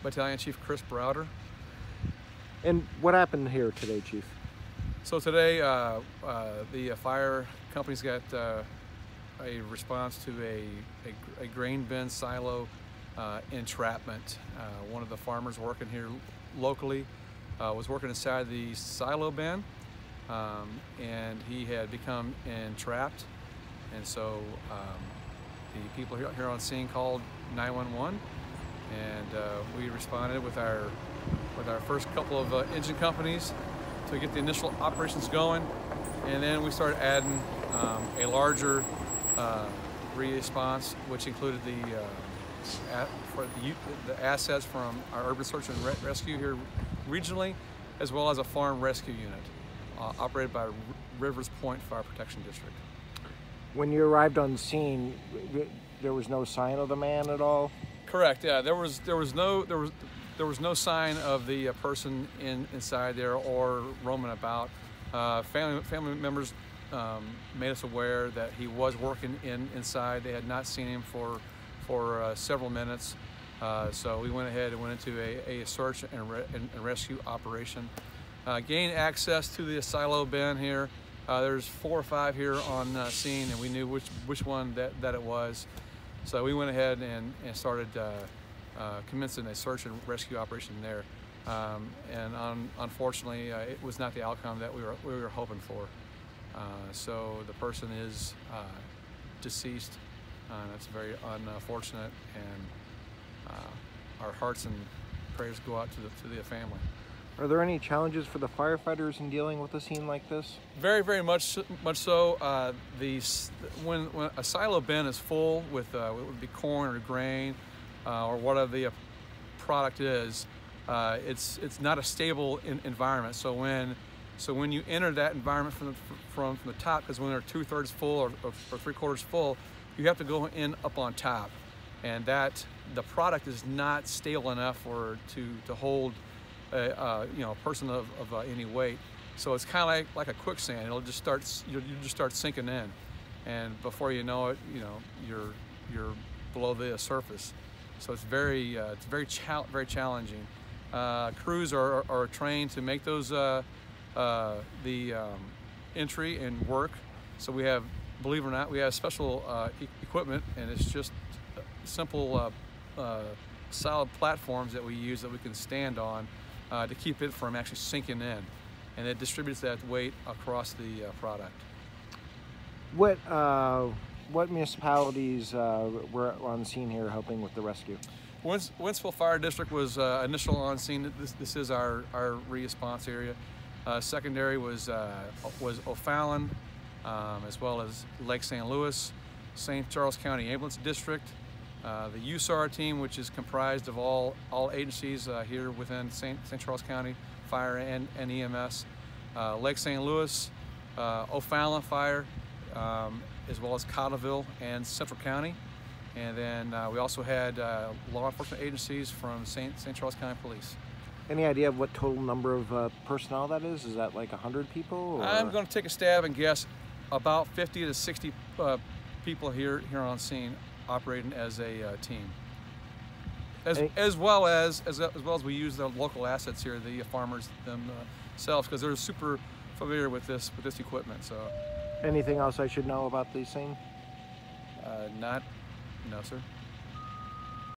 Battalion Chief Chris Browder. And what happened here today, Chief? So today, the fire company's got a response to a grain bin silo entrapment. One of the farmers working here locally was working inside the silo bin, and he had become entrapped. And so the people here on scene called 911, and we responded with our first couple of engine companies to get the initial operations going, and then we started adding a larger response, which included the assets from our urban search and rescue here regionally, as well as a farm rescue unit operated by Rivers Point Fire Protection District. When you arrived on scene, there was no sign of the man at all? Correct. Yeah, there was no sign of the person inside there or roaming about. Family members made us aware that he was working inside. They had not seen him for several minutes, so we went ahead and went into a search and rescue operation. Gained access to the silo bin here. There's 4 or 5 here on scene, and we knew which one that it was. So we went ahead and started commencing a search and rescue operation there. Unfortunately, it was not the outcome that we were hoping for. So the person is deceased, and that's very unfortunate. And our hearts and prayers go out to the family. Are there any challenges for the firefighters in dealing with a scene like this? Very, very much so. When a silo bin is full with it would be corn or grain or whatever the product is, it's not a stable environment. So when you enter that environment from the top, because when they're 2/3 full or 3/4 full, you have to go in up on top, and the product is not stable enough to hold a person of any weight. So it's kind of like a quicksand. You'll just start sinking in, and before you know it, you're below the surface. So it's very challenging. Crews are trained to make those entry and work. So we have, believe it or not, we have special equipment, and it's just simple solid platforms that we use that we can stand on to keep it from actually sinking in, and it distributes that weight across the product. What municipalities were on scene here helping with the rescue? Wentzville Fire District was initial on scene. This is our response area. Secondary was O'Fallon, as well as Lake St. Louis, St. Charles County Ambulance District, the USAR team, which is comprised of all agencies here within St. Charles County Fire and EMS, Lake St. Louis, O'Fallon Fire, as well as Cottleville and Central County. And then we also had law enforcement agencies from St. Charles County Police. Any idea of what total number of personnel that is? Is that like 100 people? Or? I'm going to take a stab and guess about 50 to 60 people here on scene operating as a team. As well as we use the local assets here, the farmers themselves, because they're super familiar with this equipment. So. Anything else I should know about the scene? No, sir.